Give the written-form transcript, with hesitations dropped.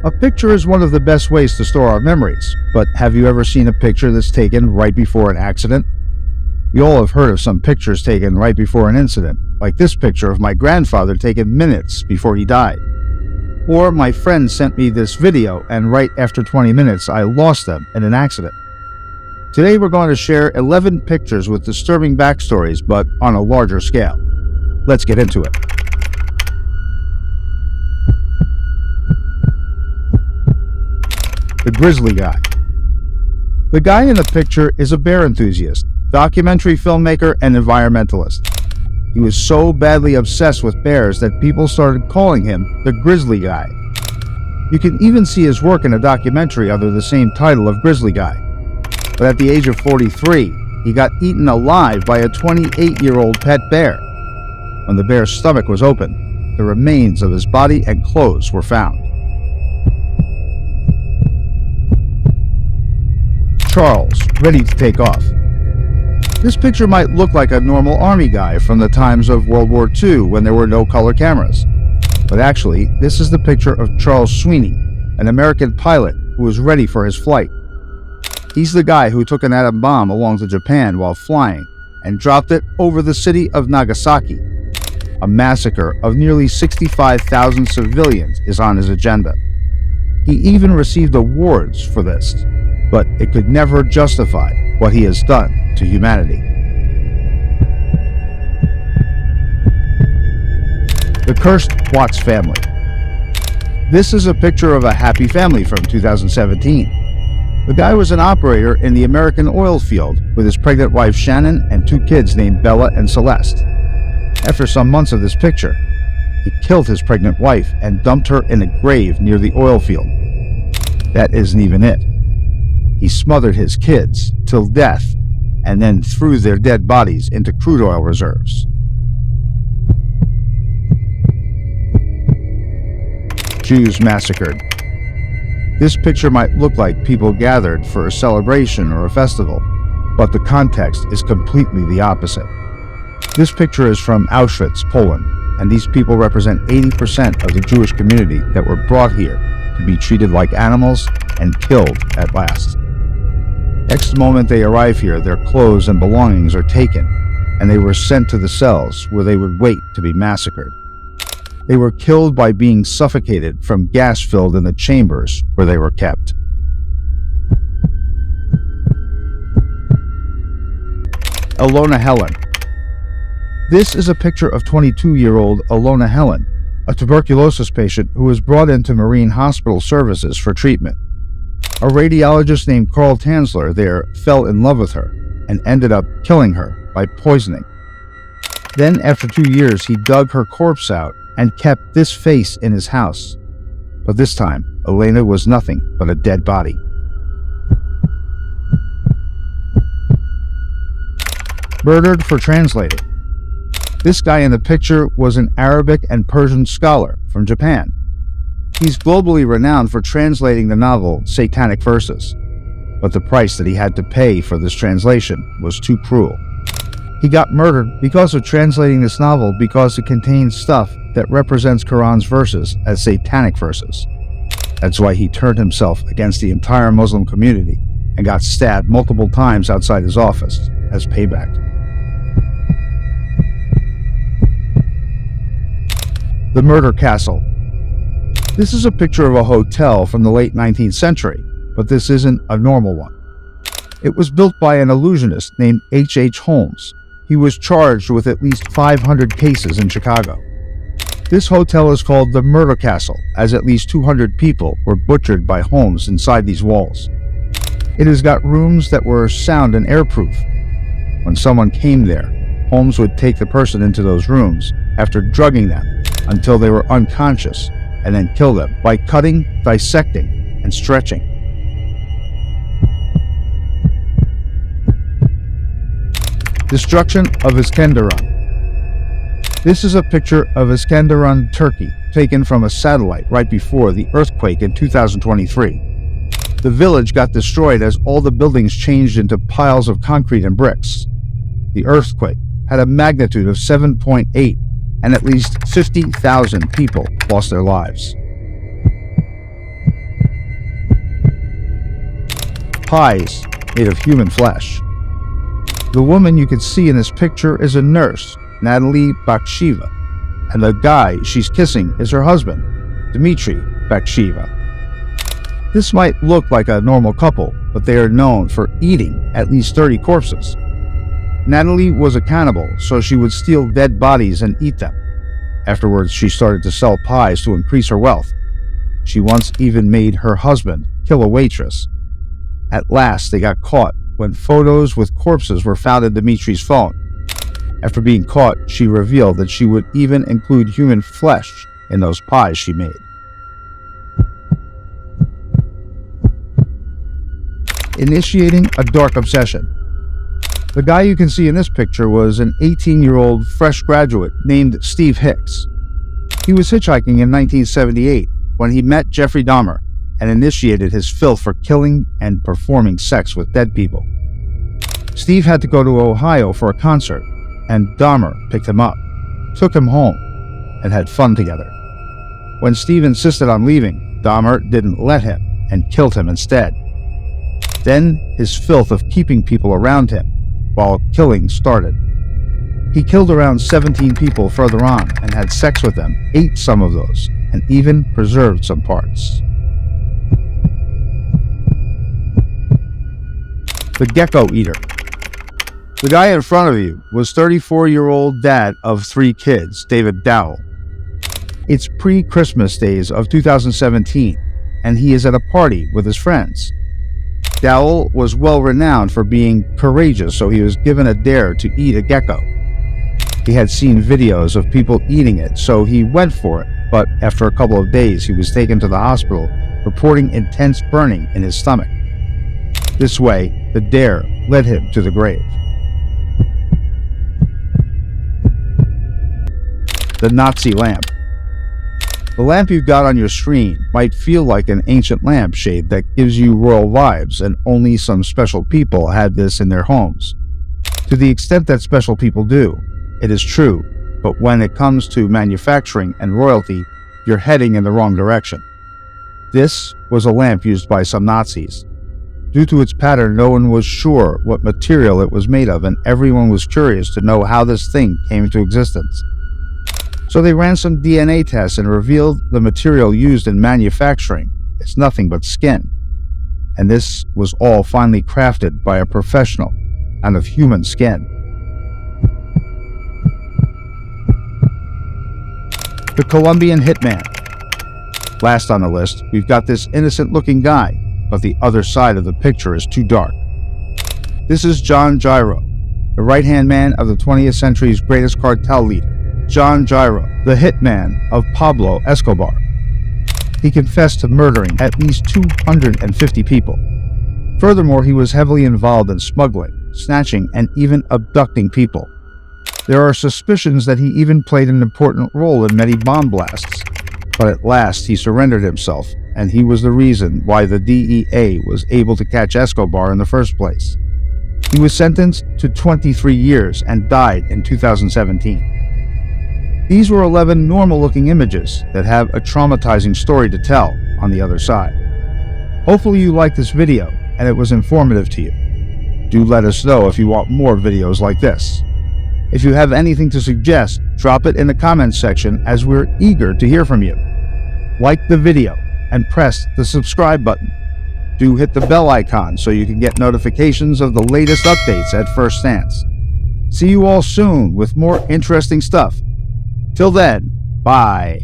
A picture is one of the best ways to store our memories, but have you ever seen a picture that's taken right before an accident? We all have heard of some pictures taken right before an incident, like this picture of my grandfather taken minutes before he died. Or my friend sent me this video and right after 20 minutes I lost them in an accident. Today we're going to share 11 pictures with disturbing backstories, but on a larger scale. Let's get into it. The Grizzly Guy. The guy in the picture is a bear enthusiast, documentary filmmaker, and environmentalist. He was so badly obsessed with bears that people started calling him the Grizzly Guy. You can even see his work in a documentary under the same title of Grizzly Guy. But at the age of 43, he got eaten alive by a 28-year-old pet bear. When the bear's stomach was open, the remains of his body and clothes were found. Charles, ready to take off. This picture might look like a normal army guy from the times of World War II when there were no color cameras. But actually, this is the picture of Charles Sweeney, an American pilot who was ready for his flight. He's the guy who took an atom bomb along to Japan while flying and dropped it over the city of Nagasaki. A massacre of nearly 65,000 civilians is on his agenda. He even received awards for this, but it could never justify what he has done to humanity. The Cursed Watts Family. This is a picture of a happy family from 2017. The guy was an operator in the American oil field with his pregnant wife Shannon and two kids named Bella and Celeste. After some months of this picture, he killed his pregnant wife and dumped her in a grave near the oil field. That isn't even it. He smothered his kids till death and then threw their dead bodies into crude oil reserves. Jews massacred. This picture might look like people gathered for a celebration or a festival, but the context is completely the opposite. This picture is from Auschwitz, Poland, and these people represent 80% of the Jewish community that were brought here to be treated like animals and killed at last. Next moment they arrive here, their clothes and belongings are taken, and they were sent to the cells where they would wait to be massacred. They were killed by being suffocated from gas filled in the chambers where they were kept. Alona Helen. This is a picture of 22-year-old Alona Helen, a tuberculosis patient who was brought into Marine Hospital Services for treatment. A radiologist named Carl Tanzler there fell in love with her and ended up killing her by poisoning. Then, after 2 years, he dug her corpse out and kept this face in his house. But this time, Elena was nothing but a dead body. Murdered for translating. This guy in the picture was an Arabic and Persian scholar from Japan. He's globally renowned for translating the novel Satanic Verses, but the price that he had to pay for this translation was too cruel. He got murdered because of translating this novel because it contains stuff that represents Quran's verses as satanic verses. That's why he turned himself against the entire Muslim community and got stabbed multiple times outside his office as payback. The Murder Castle. This is a picture of a hotel from the late 19th century, but this isn't a normal one. It was built by an illusionist named H.H. Holmes. He was charged with at least 500 cases in Chicago. This hotel is called the Murder Castle, as at least 200 people were butchered by Holmes inside these walls. It has got rooms that were sound and airproof. When someone came there, Holmes would take the person into those rooms after drugging them until they were unconscious, and then kill them by cutting, dissecting, and stretching. Destruction of Iskenderun. This is a picture of Iskenderun, Turkey, taken from a satellite right before the earthquake in 2023. The village got destroyed as all the buildings changed into piles of concrete and bricks. The earthquake had a magnitude of 7.8, and at least 50,000 people lost their lives. pies made of human flesh. The woman you can see in this picture is a nurse, Natalie Baksheva, and the guy she's kissing is her husband, Dmitry Baksheva. This might look like a normal couple, but they are known for eating at least 30 corpses. Natalie was a cannibal, so she would steal dead bodies and eat them. Afterwards, she started to sell pies to increase her wealth. She once even made her husband kill a waitress. At last, they got caught when photos with corpses were found in Dmitry's phone. After being caught, she revealed that she would even include human flesh in those pies she made. Initiating a dark obsession. The guy you can see in this picture was an 18-year-old fresh graduate named Steve Hicks. He was hitchhiking in 1978 when he met Jeffrey Dahmer and initiated his filth for killing and performing sex with dead people. Steve had to go to Ohio for a concert, and Dahmer picked him up, took him home, and had fun together. When Steve insisted on leaving, Dahmer didn't let him and killed him instead. Then his filth of keeping people around him while killing started. He killed around 17 people further on and had sex with them, ate some of those, and even preserved some parts. The Gecko Eater. The guy in front of you was 34-year-old dad of 3 kids, David Dowell. It's pre-Christmas days of 2017, and he is at a party with his friends. Dowell was well renowned for being courageous, so he was given a dare to eat a gecko. He had seen videos of people eating it, so he went for it, but after a couple of days he was taken to the hospital, reporting intense burning in his stomach. This way, the dare led him to the grave. The Nazi lamp. The lamp you've got on your screen might feel like an ancient lampshade that gives you royal vibes, and only some special people had this in their homes. To the extent that special people do, it is true, but when it comes to manufacturing and royalty, you're heading in the wrong direction. This was a lamp used by some Nazis. Due to its pattern, no one was sure what material it was made of, and everyone was curious to know how this thing came into existence. So they ran some DNA tests and revealed the material used in manufacturing is nothing but skin. And this was all finally crafted by a professional out of human skin. The Colombian Hitman. Last on the list, we've got this innocent-looking guy, but the other side of the picture is too dark. This is John Gyro, the right-hand man of the 20th century's greatest cartel leader, John Gyro, the hitman of Pablo Escobar. He confessed to murdering at least 250 people. Furthermore, he was heavily involved in smuggling, snatching, and even abducting people. There are suspicions that he even played an important role in many bomb blasts. But at last, he surrendered himself, and he was the reason why the DEA was able to catch Escobar in the first place. He was sentenced to 23 years and died in 2017. These were 11 normal-looking images that have a traumatizing story to tell on the other side. Hopefully you liked this video and it was informative to you. Do let us know if you want more videos like this. If you have anything to suggest, drop it in the comments section, as we're eager to hear from you. Like the video and press the subscribe button. Do hit the bell icon so you can get notifications of the latest updates at first stance. See you all soon with more interesting stuff. Till then, bye.